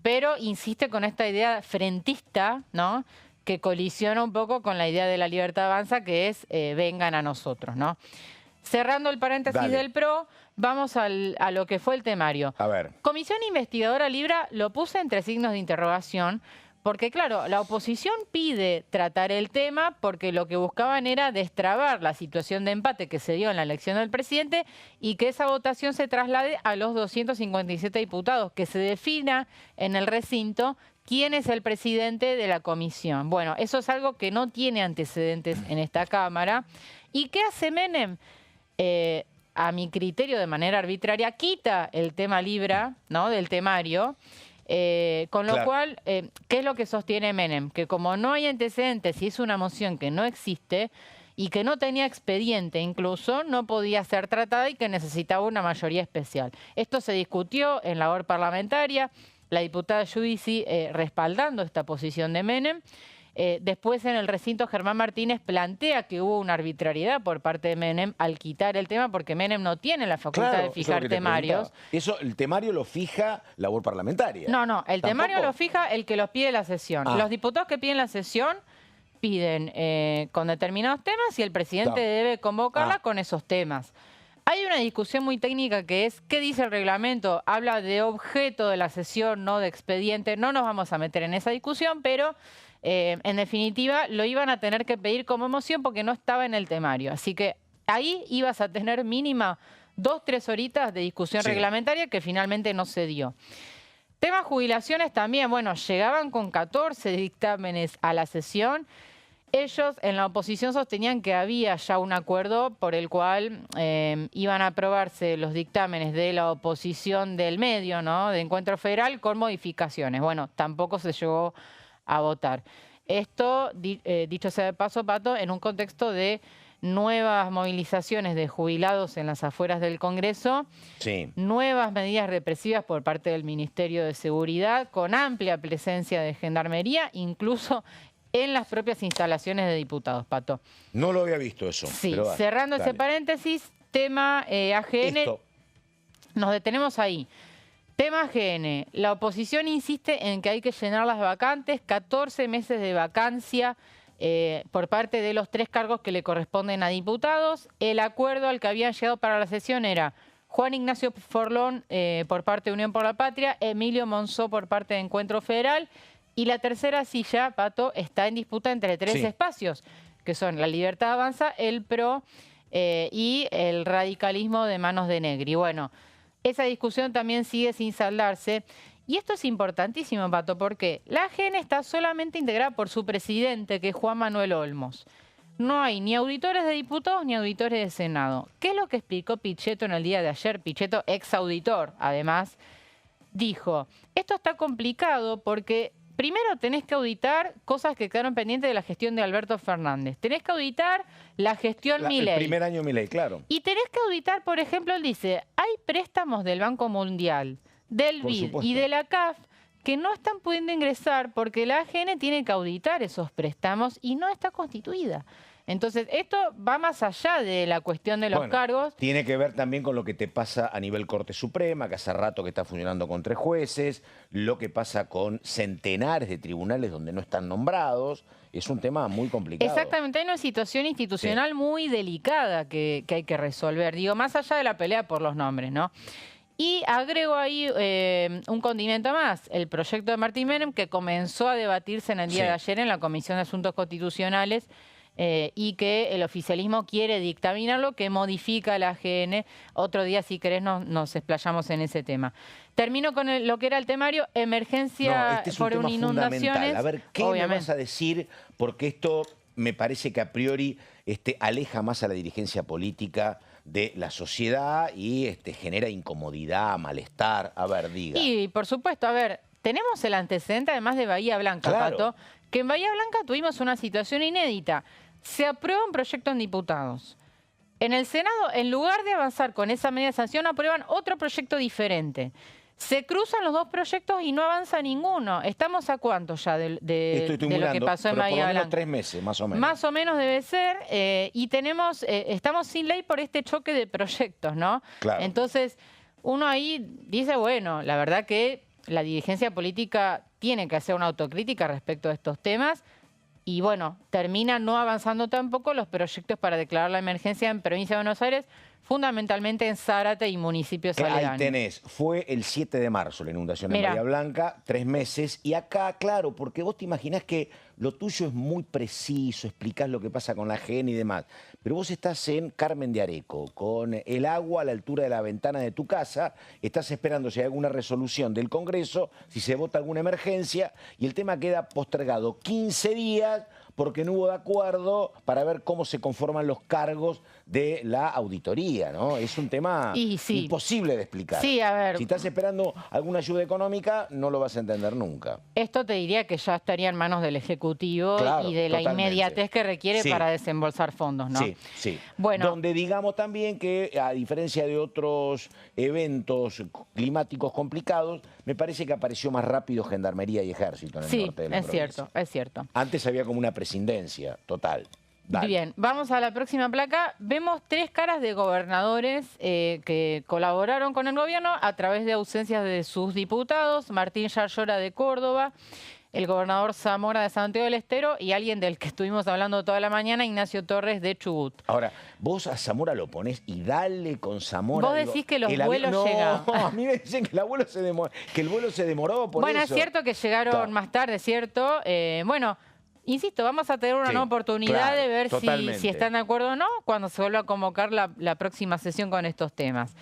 C: pero insiste con esta idea frentista, ¿no?, que colisiona un poco con la idea de la Libertad Avanza, que es vengan a nosotros, ¿no? Cerrando el paréntesis del PRO, vamos a lo que fue el temario.
B: A ver.
C: Comisión Investigadora Libra lo puse entre signos de interrogación, porque claro, la oposición pide tratar el tema porque lo que buscaban era destrabar la situación de empate que se dio en la elección del presidente y que esa votación se traslade a los 257 diputados, que se defina en el recinto quién es el presidente de la comisión. Bueno, eso es algo que no tiene antecedentes en esta Cámara. ¿Y qué hace Menem? A mi criterio, de manera arbitraria, quita el tema Libra, ¿no?, del temario, con lo cual, ¿qué es lo que sostiene Menem? Que como no hay antecedentes y es una moción que no existe y que no tenía expediente incluso, no podía ser tratada y que necesitaba una mayoría especial. Esto se discutió en labor parlamentaria, la diputada Giudici respaldando esta posición de Menem. Después en el recinto Germán Martínez plantea que hubo una arbitrariedad por parte de Menem al quitar el tema porque Menem no tiene la facultad de fijar temarios.
B: El temario lo fija labor parlamentaria.
C: No, el temario lo fija el que los pide la sesión. Los diputados que piden la sesión piden con determinados temas y el presidente debe convocarla con esos temas. Hay una discusión muy técnica que es, ¿qué dice el reglamento? Habla de objeto de la sesión, no de expediente. No nos vamos a meter en esa discusión, pero en definitiva lo iban a tener que pedir como moción porque no estaba en el temario. Así que ahí ibas a tener mínima 2-3 horitas de discusión reglamentaria que finalmente no se dio. Tema jubilaciones también, bueno, llegaban con 14 dictámenes a la sesión. Ellos en la oposición sostenían que había ya un acuerdo por el cual iban a aprobarse los dictámenes de la oposición del medio, ¿no?, de Encuentro Federal con modificaciones. Bueno, tampoco se llegó a votar. Esto, dicho sea de paso, Pato, en un contexto de nuevas movilizaciones de jubilados en las afueras del Congreso, nuevas medidas represivas por parte del Ministerio de Seguridad, con amplia presencia de gendarmería, incluso en las propias instalaciones de diputados, Pato.
B: No lo había visto eso.
C: Sí, pero cerrando ese paréntesis, tema AGN, nos detenemos ahí. Tema AGN, la oposición insiste en que hay que llenar las vacantes, 14 meses de vacancia por parte de los 3 cargos que le corresponden a diputados. El acuerdo al que habían llegado para la sesión era Juan Ignacio Forlón por parte de Unión por la Patria, Emilio Monzó por parte de Encuentro Federal, y la tercera silla, Pato, está en disputa entre 3 espacios, que son la Libertad Avanza, el PRO y el radicalismo de manos de Negri. Bueno, esa discusión también sigue sin saldarse. Y esto es importantísimo, Pato, porque la AGN está solamente integrada por su presidente, que es Juan Manuel Olmos. No hay ni auditores de diputados ni auditores de Senado. ¿Qué es lo que explicó Pichetto en el día de ayer? Pichetto, ex auditor, además, dijo, esto está complicado porque primero tenés que auditar cosas que quedaron pendientes de la gestión de Alberto Fernández. Tenés que auditar la gestión Milei.
B: El primer año Milei, claro.
C: Y tenés que auditar, por ejemplo, él dice, hay préstamos del Banco Mundial, del BID y de la CAF que no están pudiendo ingresar porque la AGN tiene que auditar esos préstamos y no está constituida. Entonces, esto va más allá de la cuestión de los cargos.
B: Tiene que ver también con lo que te pasa a nivel Corte Suprema, que hace rato que está funcionando con 3 jueces, lo que pasa con centenares de tribunales donde no están nombrados. Es un tema muy complicado.
C: Exactamente, hay una situación institucional muy delicada que hay que resolver. Digo, más allá de la pelea por los nombres, ¿no? Y agrego ahí un condimento más, el proyecto de Martín Menem, que comenzó a debatirse en el día de ayer en la Comisión de Asuntos Constitucionales y que el oficialismo quiere dictaminarlo, que modifica la AGN. Otro día, si querés, nos explayamos en ese tema. Termino con lo que era el temario, emergencia por inundaciones.
B: A ver, ¿qué me vas a decir? Porque esto me parece que a priori aleja más a la dirigencia política de la sociedad y genera incomodidad, malestar. A ver, diga.
C: Y, por supuesto, a ver, tenemos el antecedente además de Bahía Blanca,
B: claro,
C: Pato, que en Bahía Blanca tuvimos una situación inédita. Se aprueba un proyecto en diputados. En el Senado, en lugar de avanzar con esa medida de sanción, aprueban otro proyecto diferente. Se cruzan los dos proyectos y no avanza ninguno. ¿Estamos a cuánto ya de lo que pasó en Bahía Blanca?
B: 3 meses, más o menos.
C: Más o menos debe ser. Y estamos sin ley por este choque de proyectos, ¿no?
B: Claro.
C: Entonces, uno ahí dice, bueno, la verdad que la dirigencia política tiene que hacer una autocrítica respecto a estos temas. Y bueno, termina no avanzando tampoco los proyectos para declarar la emergencia en Provincia de Buenos Aires, fundamentalmente en Zárate y municipios aledaños.
B: Ahí tenés, fue el 7 de marzo la inundación en Bahía Blanca, 3 meses. Y acá, claro, porque vos te imaginás que lo tuyo es muy preciso, explicás lo que pasa con la AGN y demás. Pero vos estás en Carmen de Areco, con el agua a la altura de la ventana de tu casa, estás esperando si hay alguna resolución del Congreso, si se vota alguna emergencia, y el tema queda postergado 15 días porque no hubo de acuerdo para ver cómo se conforman los cargos de la auditoría, ¿no? Es un tema imposible de explicar.
C: Sí, a ver.
B: Si estás esperando alguna ayuda económica, no lo vas a entender nunca.
C: Esto te diría que ya estaría en manos del Ejecutivo y de la inmediatez que requiere para desembolsar fondos, ¿no?
B: Sí, sí.
C: Bueno.
B: Donde digamos también que, a diferencia de otros eventos climáticos complicados, me parece que apareció más rápido Gendarmería y Ejército en el norte de la provincia.
C: Es cierto.
B: Antes había como una presidencia total. Dale.
C: Bien, vamos a la próxima placa. Vemos 3 caras de gobernadores que colaboraron con el gobierno a través de ausencias de sus diputados. Martín Yarlora de Córdoba, el gobernador Zamora de Santiago del Estero y alguien del que estuvimos hablando toda la mañana, Ignacio Torres de Chubut.
B: Ahora, vos a Zamora lo ponés y dale con Zamora.
C: Vos decís que los vuelos llegan.
B: No, a mí me dicen que el vuelo se demoró, por eso.
C: Bueno, es cierto que llegaron más tarde, ¿cierto? Bueno, insisto, vamos a tener una nueva oportunidad de ver si están de acuerdo o no cuando se vuelva a convocar la próxima sesión con estos temas.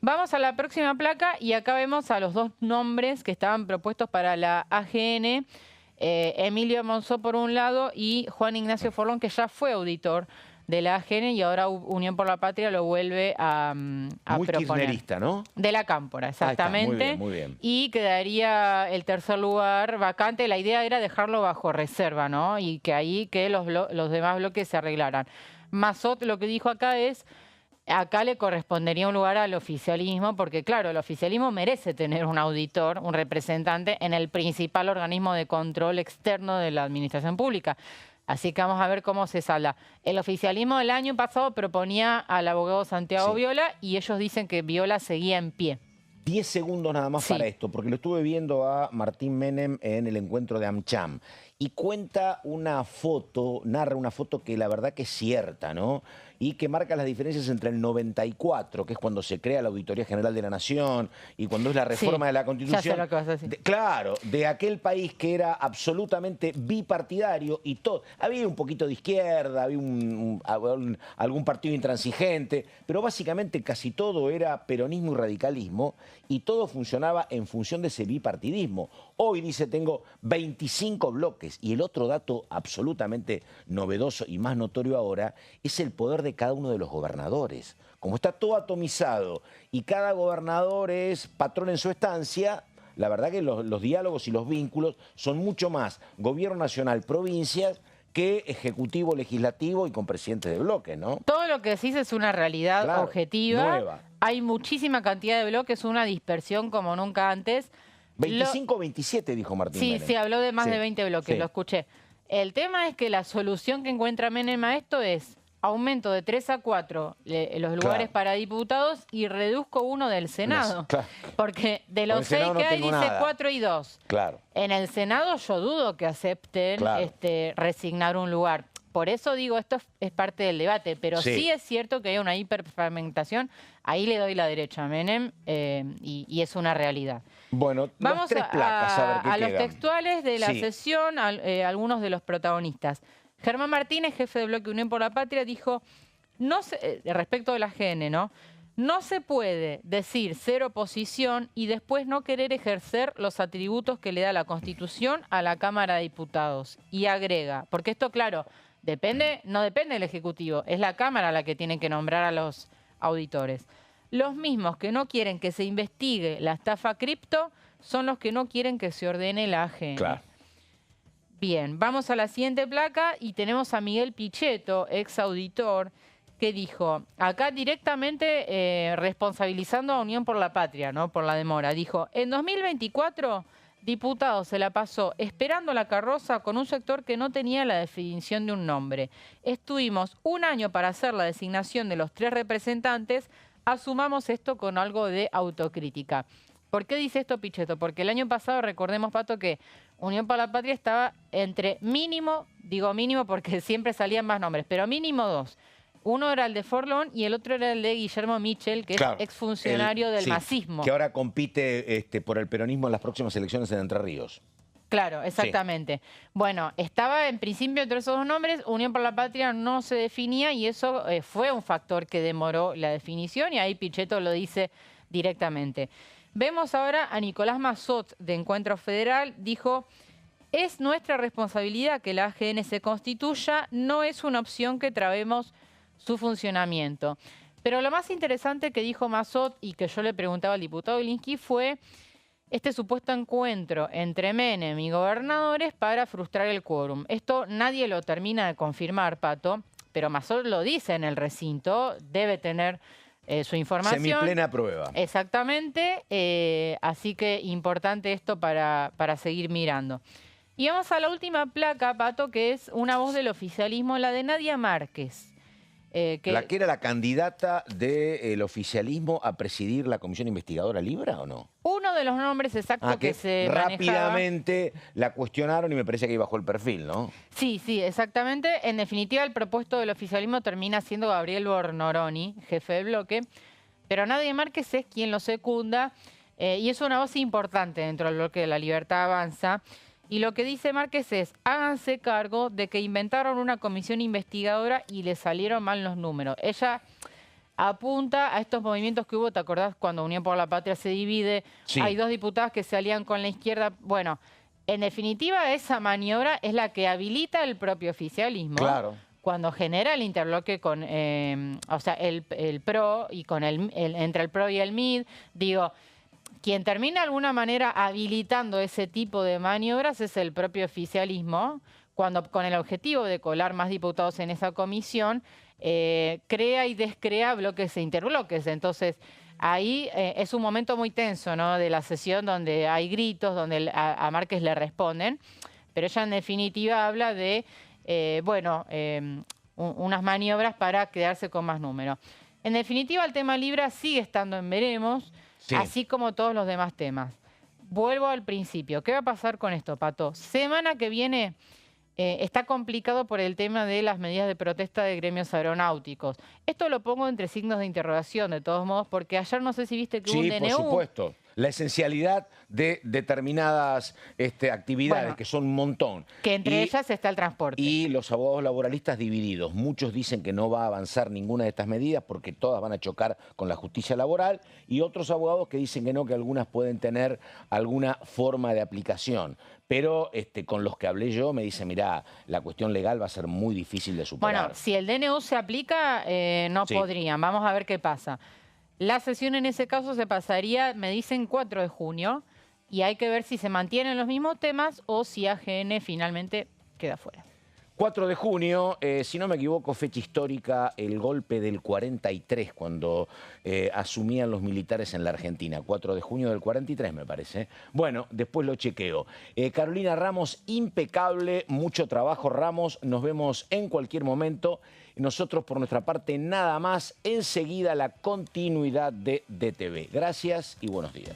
C: Vamos a la próxima placa y acá vemos a los 2 nombres que estaban propuestos para la AGN. Emilio Monzó por un lado y Juan Ignacio Forlón, que ya fue auditor de la AGN y ahora Unión por la Patria lo vuelve a
B: muy
C: proponer.
B: kirchnerista, ¿no?
C: De la Cámpora, exactamente.
B: Muy bien, muy bien.
C: Y quedaría el tercer lugar vacante. La idea era dejarlo bajo reserva, ¿no? Y que ahí los demás bloques se arreglaran. Mazot lo que dijo acá es, acá le correspondería un lugar al oficialismo, porque claro, el oficialismo merece tener un auditor, un representante en el principal organismo de control externo de la administración pública. Así que vamos a ver cómo se salda. El oficialismo el año pasado proponía al abogado Santiago Viola y ellos dicen que Viola seguía en pie.
B: 10 segundos nada más para esto, porque lo estuve viendo a Martín Menem en el encuentro de AmCham. Y cuenta una foto, narra una foto que la verdad que es cierta, ¿no? Y que marca las diferencias entre el 94, que es cuando se crea la Auditoría General de la Nación, y cuando es la reforma de la Constitución.
C: Ya sé lo que vas a decir.
B: Claro, de aquel país que era absolutamente bipartidario y todo. Había un poquito de izquierda, había algún partido intransigente, pero básicamente casi todo era peronismo y radicalismo, y todo funcionaba en función de ese bipartidismo. Hoy dice, tengo 25 bloques, y el otro dato absolutamente novedoso y más notorio ahora es el poder de cada uno de los gobernadores. Como está todo atomizado y cada gobernador es patrón en su estancia, la verdad que los diálogos y los vínculos son mucho más gobierno nacional, provincias, que ejecutivo, legislativo y con presidentes de bloques, ¿no?
C: Todo lo que decís es una realidad objetiva.
B: Nueva.
C: Hay muchísima cantidad de bloques, una dispersión como nunca antes.
B: 25 o 27, dijo Martín Menem.
C: Sí, habló de más de 20 bloques, lo escuché. El tema es que la solución que encuentra Menem a esto es aumento de 3 a 4 los lugares para diputados y reduzco 1 del Senado.
B: Claro.
C: Porque de los 6 que hay dice 4 y 2.
B: Claro.
C: En el Senado yo dudo que acepten resignar un lugar. Por eso digo, esto es parte del debate, pero sí es cierto que hay una hiperfragmentación. Ahí le doy la derecha a Menem y es una realidad.
B: Bueno,
C: vamos
B: las 3 placas, a ver qué
C: a los
B: quedan.
C: textuales de la sesión, algunos de los protagonistas. Germán Martínez, jefe de Bloque Unión por la Patria, dijo, respecto de la GN, ¿no? No se puede decir ser oposición y después no querer ejercer los atributos que le da la Constitución a la Cámara de Diputados. Y agrega, porque esto, claro, no depende del Ejecutivo, es la Cámara la que tiene que nombrar a los auditores. Los mismos que no quieren que se investigue la estafa cripto son los que no quieren que se ordene la AGN.
B: Claro.
C: Bien, vamos a la siguiente placa y tenemos a Miguel Pichetto, ex auditor, que dijo, acá directamente responsabilizando a Unión por la Patria, ¿no? Por la demora. Dijo, en 2024, diputado se la pasó esperando la carroza con un sector que no tenía la definición de un nombre. Estuvimos 1 año para hacer la designación de los 3 representantes, asumamos esto con algo de autocrítica. ¿Por qué dice esto Pichetto? Porque el año pasado, recordemos, Pato, que Unión por la Patria estaba entre mínimo, digo mínimo porque siempre salían más nombres, pero mínimo 2. Uno era el de Forlón y el otro era el de Guillermo Michel, que es exfuncionario del masismo.
B: Que ahora compite por el peronismo en las próximas elecciones en Entre Ríos.
C: Claro, exactamente. Bueno, estaba en principio entre esos 2 nombres, Unión por la Patria no se definía y eso fue un factor que demoró la definición y ahí Pichetto lo dice directamente. Vemos ahora a Nicolás Massot de Encuentro Federal, dijo, es nuestra responsabilidad que la AGN se constituya, no es una opción que trabemos su funcionamiento. Pero lo más interesante que dijo Massot y que yo le preguntaba al diputado Bilinsky fue este supuesto encuentro entre Menem y gobernadores para frustrar el quórum. Esto nadie lo termina de confirmar, Pato, pero Massot lo dice en el recinto, debe tener su información.
B: Semiplena prueba.
C: Exactamente, así que importante esto para seguir mirando. Y vamos a la última placa, Pato, que es una voz del oficialismo, la de Nadia Márquez.
B: ¿La que era la candidata del oficialismo a presidir la Comisión Investigadora Libra o no?
C: Uno de los nombres exactos que se
B: rápidamente la cuestionaron y me parece que ahí bajó el perfil, ¿no?
C: Sí, exactamente. En definitiva, el propuesto del oficialismo termina siendo Gabriel Bornoroni, jefe del bloque, pero Nadia Márquez es quien lo secunda y es una voz importante dentro del bloque de La Libertad Avanza. Y lo que dice Márquez es, háganse cargo de que inventaron una comisión investigadora y le salieron mal los números. Ella apunta a estos movimientos que hubo, ¿te acordás? Cuando Unión por la Patria se divide, hay 2 diputados que se alían con la izquierda. Bueno, en definitiva, esa maniobra es la que habilita el propio oficialismo.
B: Claro.
C: Cuando genera el interbloque con, o sea, el PRO y con entre el PRO y el MID, digo... Quien termina de alguna manera habilitando ese tipo de maniobras es el propio oficialismo, cuando con el objetivo de colar más diputados en esa comisión, crea y descrea bloques e interbloques. Entonces, ahí es un momento muy tenso, ¿no? De la sesión donde hay gritos, donde a Márquez le responden, pero ella en definitiva habla de, unas maniobras para quedarse con más números. En definitiva, el tema Libra sigue estando en veremos, así como todos los demás temas. Vuelvo al principio. ¿Qué va a pasar con esto, Pato? Semana que viene está complicado por el tema de las medidas de protesta de gremios aeronáuticos. Esto lo pongo entre signos de interrogación, de todos modos, porque ayer no sé si viste que hubo un DNU.
B: Sí, por supuesto. La esencialidad de determinadas actividades, que son un montón.
C: Que entre ellas está el transporte.
B: Y los abogados laboralistas divididos. Muchos dicen que no va a avanzar ninguna de estas medidas porque todas van a chocar con la justicia laboral y otros abogados que dicen que no, que algunas pueden tener alguna forma de aplicación. Pero con los que hablé yo me dicen, mirá, la cuestión legal va a ser muy difícil de superar.
C: Bueno, si el DNU se aplica, no podrían. Vamos a ver qué pasa. La sesión en ese caso se pasaría, me dicen, 4 de junio y hay que ver si se mantienen los mismos temas o si AGN finalmente queda fuera.
B: 4 de junio, si no me equivoco, fecha histórica, el golpe del 43, cuando asumían los militares en la Argentina. 4 de junio del 43, me parece. Bueno, después lo chequeo. Carolina Ramos, impecable, mucho trabajo, Ramos. Nos vemos en cualquier momento. Nosotros, por nuestra parte, nada más. Enseguida, la continuidad de DTV. Gracias y buenos días.